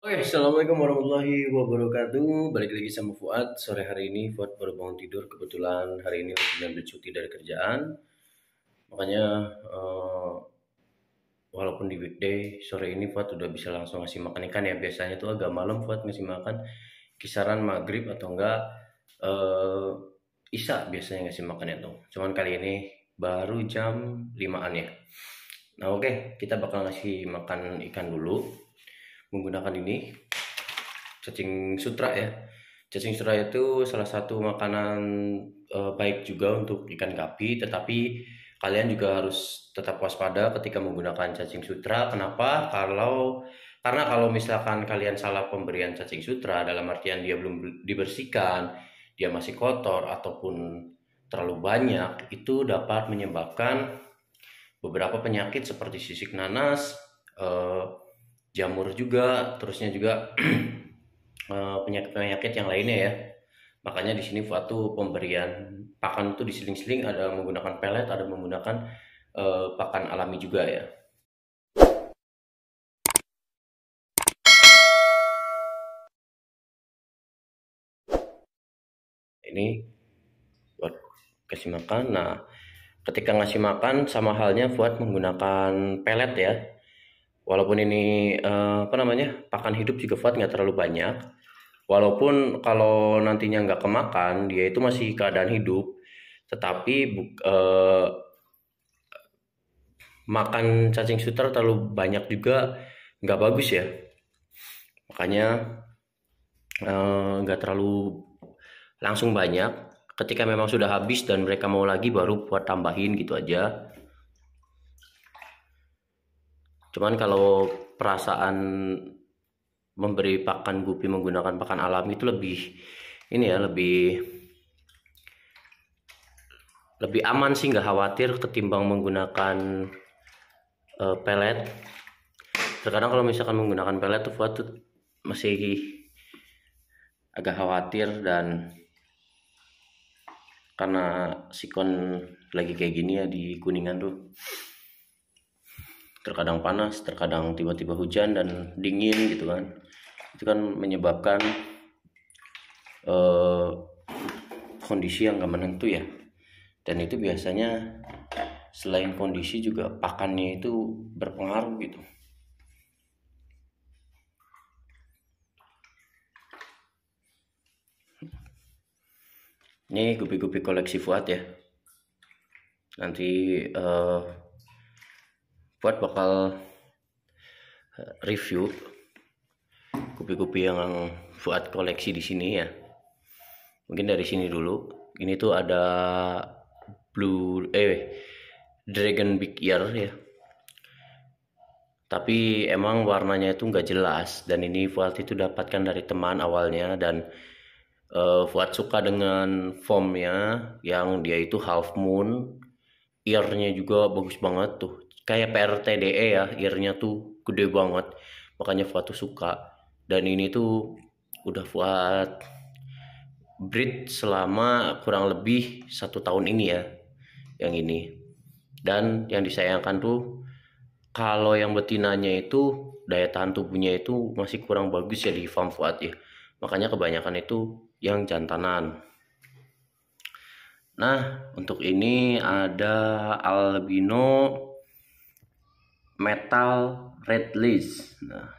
Oke, assalamualaikum warahmatullahi wabarakatuh. Balik lagi sama Fuad. Sore hari ini Fuad baru bangun tidur. Kebetulan hari ini lagi ambil cuti dari kerjaan. Makanya walaupun di weekday, sore ini Fuad udah bisa langsung ngasih makan ikan ya. Biasanya tuh agak malam Fuad ngasih makan kisaran maghrib atau enggak eh Isya biasanya ngasih makan itu. Cuman kali ini baru jam 5-an ya. Nah, oke, kita bakal ngasih makan ikan dulu menggunakan ini cacing sutra ya. Cacing sutra itu salah satu makanan baik juga untuk ikan gapi, tetapi kalian juga harus tetap waspada ketika menggunakan cacing sutra. Kenapa? Karena kalau misalkan kalian salah pemberian cacing sutra dalam artian dia belum dibersihkan, dia masih kotor ataupun terlalu banyak, itu dapat menyebabkan beberapa penyakit seperti sisik nanas, eh, jamur juga, terusnya juga penyakit-penyakit yang lainnya ya. Makanya di sini suatu pemberian pakan itu diseling-seling, ada menggunakan pelet, ada menggunakan pakan alami juga ya. Ini buat kasih makan. Nah, ketika ngasih makan sama halnya buat menggunakan pelet ya. Walaupun ini apa namanya pakan hidup juga Fuad nggak terlalu banyak. Walaupun kalau nantinya nggak kemakan, dia itu masih keadaan hidup. Tetapi makan cacing sutra terlalu banyak juga nggak bagus ya. Makanya nggak terlalu langsung banyak. Ketika memang sudah habis dan mereka mau lagi baru buat tambahin gitu aja. Cuman kalau perasaan memberi pakan gupi menggunakan pakan alami itu lebih ini ya, lebih aman sih, nggak khawatir ketimbang menggunakan pelet. Terkadang kalau misalkan menggunakan pelet tuh Fuad tuh masih agak khawatir, dan karena sikon lagi kayak gini ya di Kuningan tuh terkadang panas, terkadang tiba-tiba hujan dan dingin gitu kan. Itu kan menyebabkan kondisi yang gak menentu ya. Dan itu biasanya selain kondisi juga pakannya itu berpengaruh gitu. Ini gupi-gupi koleksi Fuad ya. Nanti Fuad bakal review gupi-gupi yang Fuad koleksi di sini ya. Mungkin dari sini dulu. Ini tuh ada Dragon Big Ear ya. Tapi emang warnanya itu nggak jelas, dan ini Fuad itu dapatkan dari teman awalnya, dan Fuad suka dengan formnya yang dia itu half moon. Earnya juga bagus banget tuh, kayak PRTDE ya, earnya tuh gede banget, makanya Fuad tuh suka. Dan ini tuh udah Fuad breed selama kurang lebih 1 tahun ini ya, yang ini. Dan yang disayangkan tuh kalau yang betinanya itu daya tahan tubuhnya itu masih kurang bagus ya di farm Fuad ya, makanya kebanyakan itu yang jantanan. Nah, untuk ini ada albino metal red list. Nah,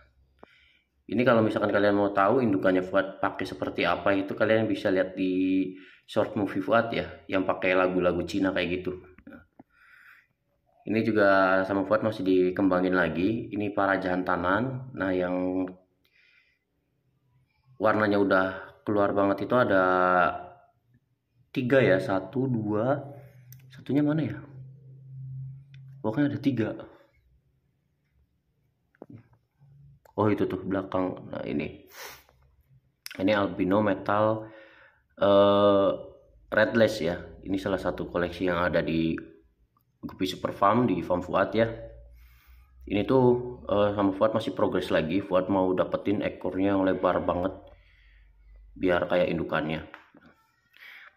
ini kalau misalkan kalian mau tahu indukannya Fuad pakai seperti apa, itu kalian bisa lihat di short movie Fuad ya, yang pakai lagu-lagu Cina kayak gitu. Nah, ini juga sama Fuad masih dikembangin lagi. Ini para jantanan. Nah, yang warnanya udah keluar banget itu ada 3 ya, 1 2, satunya mana ya, pokoknya ada 3. Oh itu tuh belakang. Nah ini albino metal redless ya. Ini salah satu koleksi yang ada di Gupi Super Farm di Farm Fuad ya. Ini tuh sama Fuad masih progres lagi. Fuad mau dapetin ekornya yang lebar banget biar kayak indukannya.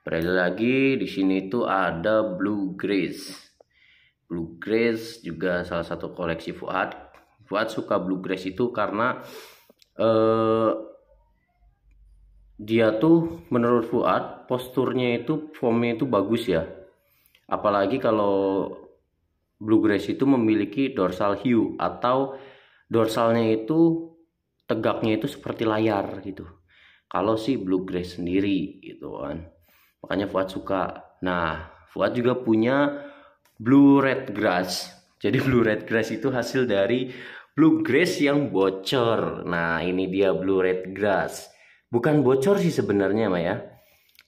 Berada lagi di sini tuh ada Blue Grace. Blue Grace juga salah satu koleksi Fuad. Fuad suka Blue Grace itu karena eh, dia tuh menurut Fuad posturnya itu formnya itu bagus ya. Apalagi kalau bluegrass itu memiliki dorsal hue atau dorsalnya itu tegaknya itu seperti layar gitu. Kalau si bluegrass sendiri gitu kan. Makanya Fuad suka. Nah, Fuad juga punya blue red grass. Jadi blue red grass itu hasil dari bluegrass yang bocor. Nah, ini dia blue red grass. Bukan bocor sih sebenarnya, Maya.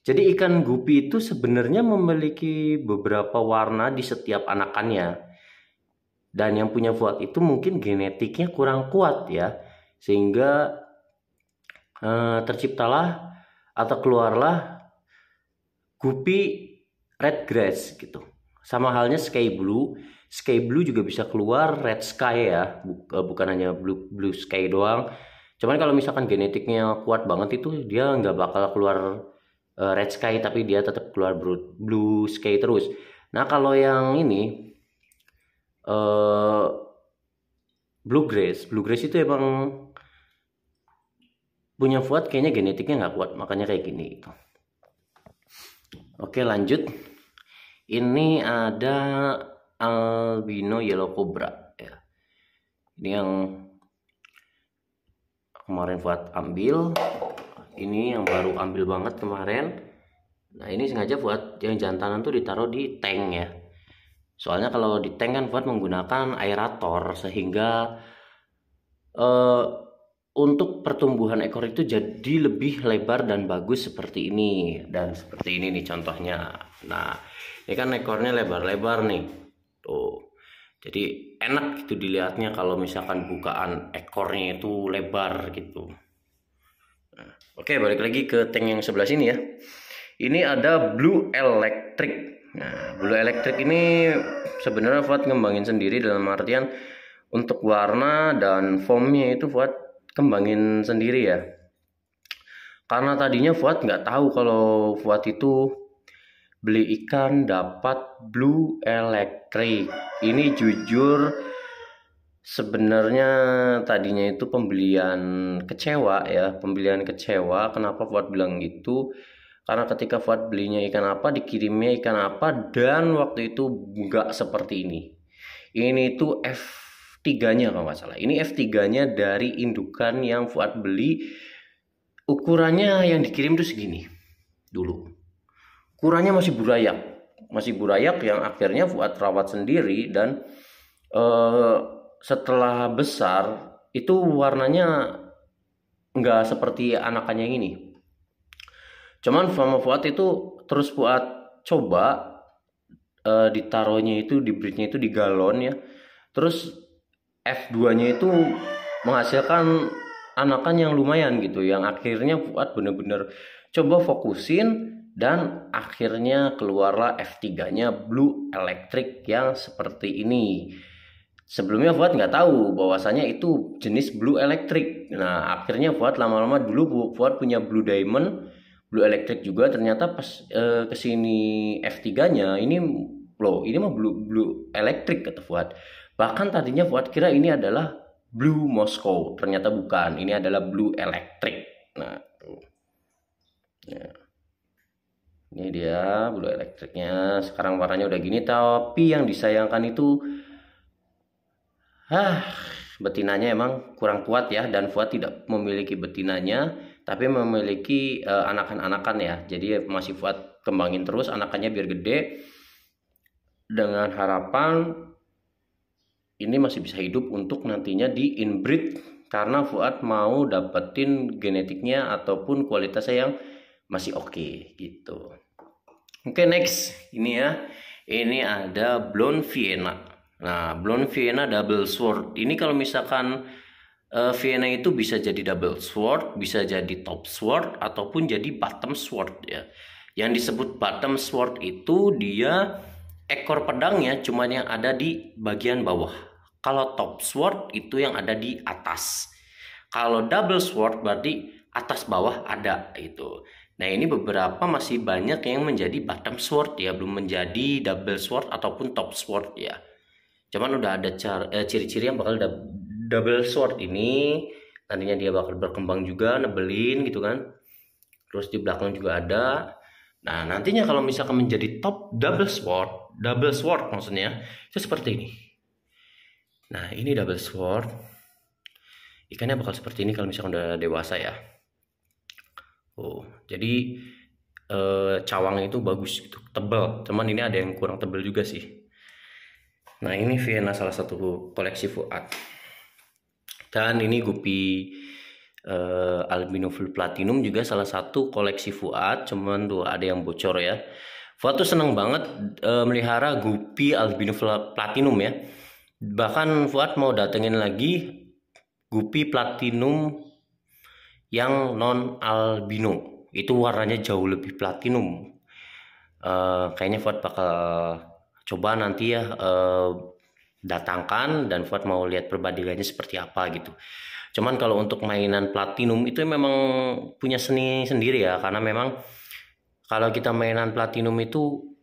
Jadi ikan gupi itu sebenarnya memiliki beberapa warna di setiap anakannya. Dan yang punya Fuad itu mungkin genetiknya kurang kuat ya. Sehingga terciptalah atau keluarlah gupi red grass gitu. Sama halnya sky blue. Sky blue juga bisa keluar red sky ya, bukan hanya blue sky doang. Cuman kalau misalkan genetiknya kuat banget itu dia nggak bakal keluar red sky, tapi dia tetap keluar blue sky terus. Nah kalau yang ini bluegrass itu emang punya Fuad kayaknya genetiknya nggak kuat, makanya kayak gini gitu. Oke lanjut. Ini ada albino yellow cobra ya. Ini yang kemarin Fuad ambil. Ini yang baru ambil banget kemarin. Nah ini sengaja Fuad yang jantanan tuh ditaruh di tank ya. Soalnya kalau di tank kan Fuad menggunakan aerator sehingga untuk pertumbuhan ekor itu jadi lebih lebar dan bagus seperti ini. Dan seperti ini nih contohnya. Nah ini kan ekornya lebar-lebar nih tuh, jadi enak gitu dilihatnya kalau misalkan bukaan ekornya itu lebar gitu. Nah, oke balik lagi ke tank yang sebelah sini ya. Ini ada blue electric. Nah blue electric ini sebenarnya Fuad ngembangin sendiri, dalam artian untuk warna dan formnya itu Fuad kembangin sendiri ya. Karena tadinya Fuad nggak tahu kalau Fuad itu beli ikan dapat blue electric. Ini jujur sebenarnya tadinya itu pembelian kecewa ya, pembelian kecewa. Kenapa Fuad bilang gitu? Karena ketika Fuad belinya ikan apa, dikirimnya ikan apa, dan waktu itu nggak seperti ini. Ini tuh F3-nya kalau nggak salah. Ini F3-nya dari indukan yang Fuad beli. Ukurannya yang dikirim tuh segini dulu. Ukurannya masih burayak yang akhirnya Fuad rawat sendiri, dan setelah besar itu warnanya nggak seperti anakannya yang ini. Cuman sama Fuad itu terus Fuad coba ditaruhnya itu di breednya itu di galon ya, terus F2-nya itu menghasilkan anakan yang lumayan gitu, yang akhirnya Fuad bener-bener coba fokusin. Dan akhirnya keluarlah F3-nya blue electric yang seperti ini. Sebelumnya Fuad nggak tahu bahwasanya itu jenis blue electric. Nah akhirnya Fuad lama-lama dulu Fuad punya blue diamond, blue electric juga. Ternyata pas kesini F3-nya ini loh, ini mah blue electric kata Fuad. Bahkan tadinya Fuad kira ini adalah blue Moscow, ternyata bukan. Ini adalah blue electric. Nah tuh. Ya. Ini dia blue elektriknya. Sekarang warnanya udah gini, tapi yang disayangkan itu betinanya emang kurang kuat ya, dan Fuad tidak memiliki betinanya, tapi memiliki anakan-anakan ya. Jadi masih Fuad kembangin terus anakannya biar gede, dengan harapan ini masih bisa hidup untuk nantinya di inbreed, karena Fuad mau dapetin genetiknya ataupun kualitasnya yang masih oke gitu. Oke next, ini ya, ini ada blonde Vienna. Nah blonde Vienna double sword ini kalau misalkan Vienna itu bisa jadi double sword, bisa jadi top sword, ataupun jadi bottom sword ya. Yang disebut bottom sword itu dia ekor pedangnya cuman yang ada di bagian bawah. Kalau top sword itu yang ada di atas. Kalau double sword berarti atas bawah ada itu. Nah ini beberapa masih banyak yang menjadi bottom sword ya, belum menjadi double sword ataupun top sword ya. Cuman udah ada ciri-ciri yang bakal double sword ini. Nantinya dia bakal berkembang juga, nebelin gitu kan. Terus di belakang juga ada. Nah, nantinya kalau misalkan menjadi top double sword maksudnya, itu seperti ini. Nah, ini double sword. Ikannya bakal seperti ini kalau misalkan udah dewasa ya. Oh, jadi cawangnya itu bagus gitu, tebal. Cuman ini ada yang kurang tebal juga sih. Nah, ini Vienna salah satu koleksi Fuad. Dan ini Guppy albino full platinum juga salah satu koleksi Fuad, cuman tuh ada yang bocor ya. Fuad tuh seneng banget melihara Guppy albino full platinum ya. Bahkan Fuad mau datengin lagi Guppy platinum yang non albino. Itu warnanya jauh lebih platinum. Kayaknya Fuad bakal coba nanti ya datangkan, dan Fuad mau lihat perbandingannya seperti apa gitu. Cuman kalau untuk mainan platinum itu memang punya seni sendiri ya, karena memang kalau kita mainan platinum itu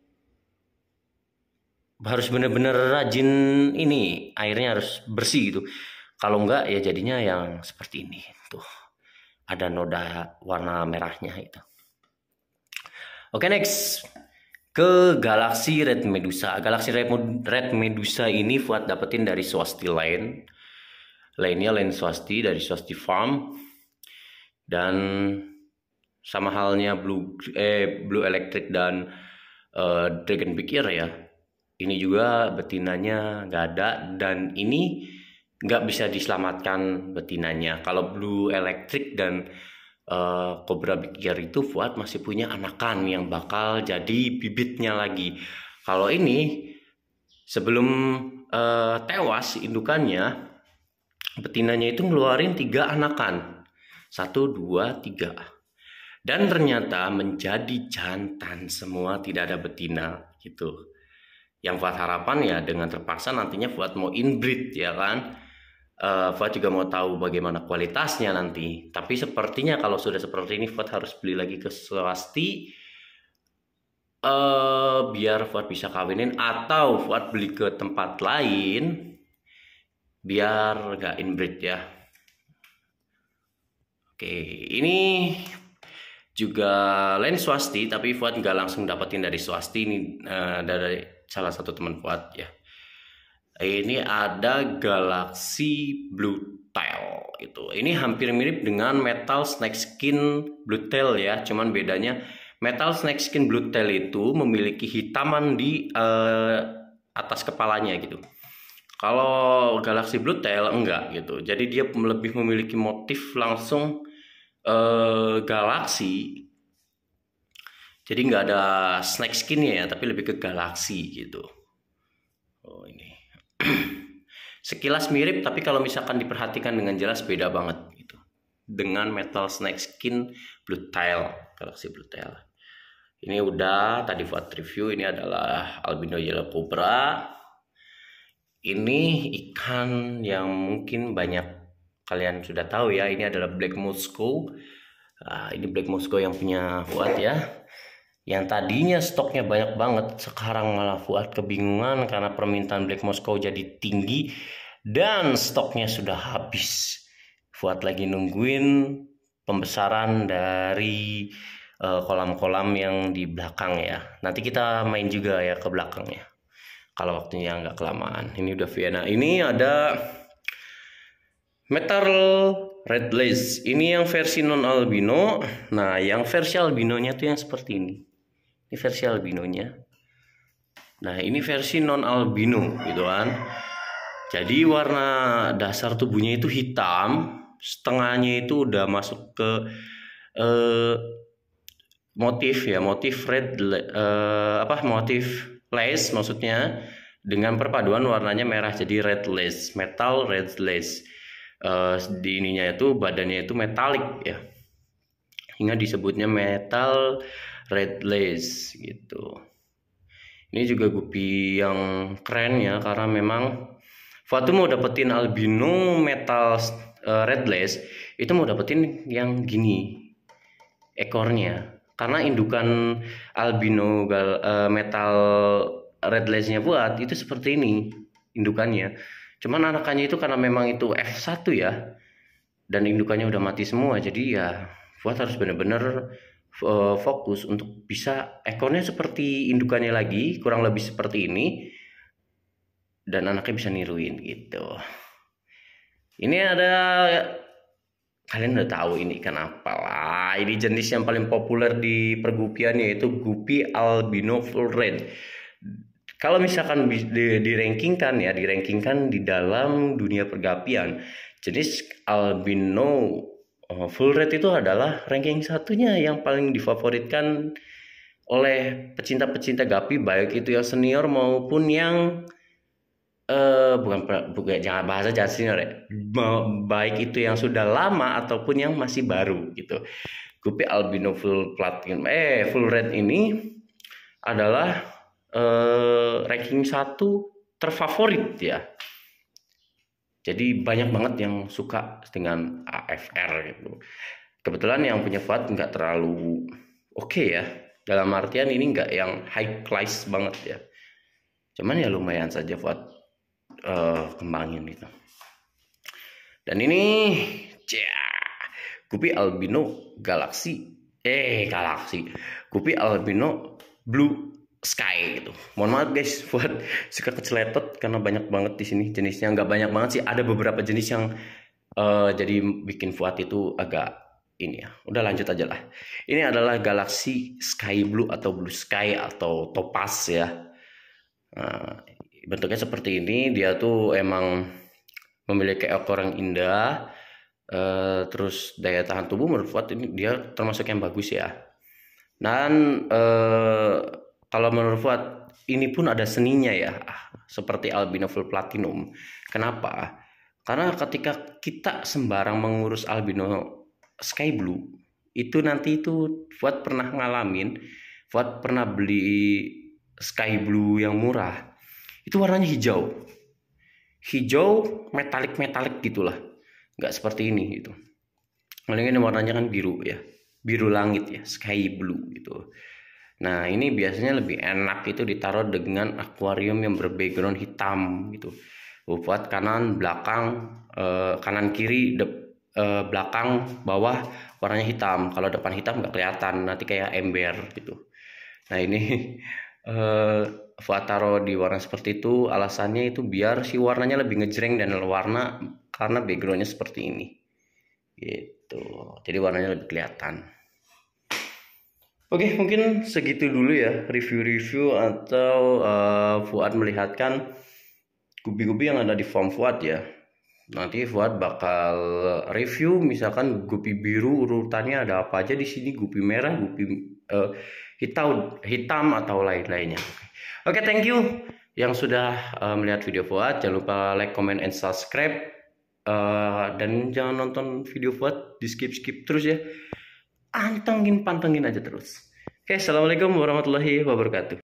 harus bener-bener rajin, ini airnya harus bersih gitu. Kalau enggak ya jadinya yang seperti ini tuh, ada noda warna merahnya itu. Oke, next ke Galaxy Red Medusa. Galaxy Red Medusa ini Fuad dapetin dari Swasti lain. Lainnya lain Swasti, dari Swasti Farm. Dan sama halnya Blue Electric dan Dragon Big Ear ya. Ini juga betinanya nggak ada, dan ini nggak bisa diselamatkan betinanya. Kalau Blue Electric dan Cobra Big Ear itu Fuad masih punya anakan yang bakal jadi bibitnya lagi. Kalau ini sebelum tewas indukannya, betinanya itu ngeluarin 3 anakan. 1, 2, 3. Dan ternyata menjadi jantan semua, tidak ada betina gitu. Yang Fuad harapan ya dengan terpaksa nantinya Fuad mau inbreed ya kan. Fuad juga mau tahu bagaimana kualitasnya nanti. Tapi sepertinya kalau sudah seperti ini Fuad harus beli lagi ke Swasti biar Fuad bisa kawinin, atau Fuad beli ke tempat lain biar nggak inbreed ya. Oke, ini juga lain Swasti, tapi Fuad nggak langsung dapetin dari Swasti, ini dari salah satu teman Fuad ya. Ini ada Galaxy Blue Tail itu. Ini hampir mirip dengan Metal Snakeskin Blue Tail ya, cuman bedanya Metal Snakeskin Blue Tail itu memiliki hitaman di atas kepalanya gitu. Kalau Galaxy Blue Tail enggak gitu. Jadi dia lebih memiliki motif langsung galaksi. Jadi nggak ada snakeskinnya ya, tapi lebih ke galaksi gitu. Oh, ini sekilas mirip, tapi kalau misalkan diperhatikan dengan jelas beda banget gitu dengan Metal Snakeskin Blue Tail, Galaxy Blue Tail. Ini udah tadi Fuad review. Ini adalah albino yellow cobra. Ini ikan yang mungkin banyak kalian sudah tahu ya. Ini adalah Black Moscow. Ini Black Moscow yang punya Fuad ya. Yang tadinya stoknya banyak banget, sekarang malah Fuad kebingungan karena permintaan Black Moscow jadi tinggi dan stoknya sudah habis. Fuad lagi nungguin pembesaran dari kolam-kolam yang di belakang ya. Nanti kita main juga ya ke belakangnya kalau waktunya nggak kelamaan. Ini udah Vienna. Ini ada Metal Red Lace. Ini yang versi non albino. Nah, yang versi albinonya tuh yang seperti ini. Ini versi albinonya. Nah, ini versi non albino gitu kan. Jadi warna dasar tubuhnya itu hitam, setengahnya itu udah masuk ke motif ya, motif red motif lace maksudnya, dengan perpaduan warnanya merah jadi red lace, metal red lace. Di ininya itu badannya itu metalik ya, hingga disebutnya metal red lace gitu. Ini juga Guppy yang keren ya, karena memang Fuad mau dapetin albino metal red lace itu mau dapetin yang gini ekornya, karena indukan albino metal red lace-nya Fuad itu seperti ini indukannya. Cuman anakannya itu karena memang itu F1 ya, dan indukannya udah mati semua. Jadi ya Fuad harus benar-benar fokus untuk bisa ekornya seperti indukannya lagi, kurang lebih seperti ini, dan anaknya bisa niruin gitu. Ini ada, kalian udah tahu ini ikan apa lah. Ini jenis yang paling populer di pergupian, yaitu gupi albino full red. Kalau misalkan di rankingkan di dalam dunia pergapian, jenis albino full red itu adalah ranking satunya yang paling difavoritkan oleh pecinta-pecinta gapi, baik itu yang senior maupun yang bukan jangan bahasa jangan senior ya, baik itu yang sudah lama ataupun yang masih baru gitu. Gupi albino full red ini adalah ranking 1 terfavorit ya. Jadi banyak banget yang suka dengan AFR gitu. Kebetulan yang punya Fuad nggak terlalu oke ya. Dalam artian ini nggak yang high class banget ya. Cuman ya lumayan saja Fuad kembangin gitu. Dan ini gupi albino gupi albino blue sky gitu. Mohon maaf guys buat suka keceletot karena banyak banget di sini jenisnya. Nggak banyak banget sih, ada beberapa jenis yang jadi bikin Fuad itu agak ini ya. Udah lanjut aja lah. Ini adalah galaxy sky blue atau blue sky atau topaz ya. Bentuknya seperti ini. Dia tuh emang memiliki ekor yang indah, terus daya tahan tubuh menurut Fuad ini dia termasuk yang bagus ya. Dan kalau menurut Fuad ini pun ada seninya ya, seperti albino full platinum. Kenapa? Karena ketika kita sembarang mengurus albino sky blue, itu nanti itu Fuad pernah ngalamin, Fuad pernah beli sky blue yang murah, itu warnanya hijau metalik gitulah, nggak seperti ini gitu. Ini warnanya kan biru ya, biru langit ya, sky blue gitu. Nah ini biasanya lebih enak itu ditaruh dengan akuarium yang berbackground hitam gitu. Buat kanan belakang, kanan kiri belakang bawah warnanya hitam. Kalau depan hitam nggak kelihatan, nanti kayak ember gitu. Nah ini Fuad taruh di warna seperti itu, alasannya itu biar si warnanya lebih ngejreng dan warna, karena backgroundnya seperti ini gitu, jadi warnanya lebih kelihatan. Oke, mungkin segitu dulu ya review atau Fuad melihatkan gupi-gupi yang ada di farm Fuad ya. Nanti Fuad bakal review, misalkan gupi biru urutannya ada apa aja di sini, gupi merah, gupi hitam atau lain-lainnya. Oke, thank you yang sudah melihat video Fuad. Jangan lupa like, comment, and subscribe. Dan jangan nonton video Fuad di skip terus ya. Pantengin aja terus. Oke, assalamualaikum warahmatullahi wabarakatuh.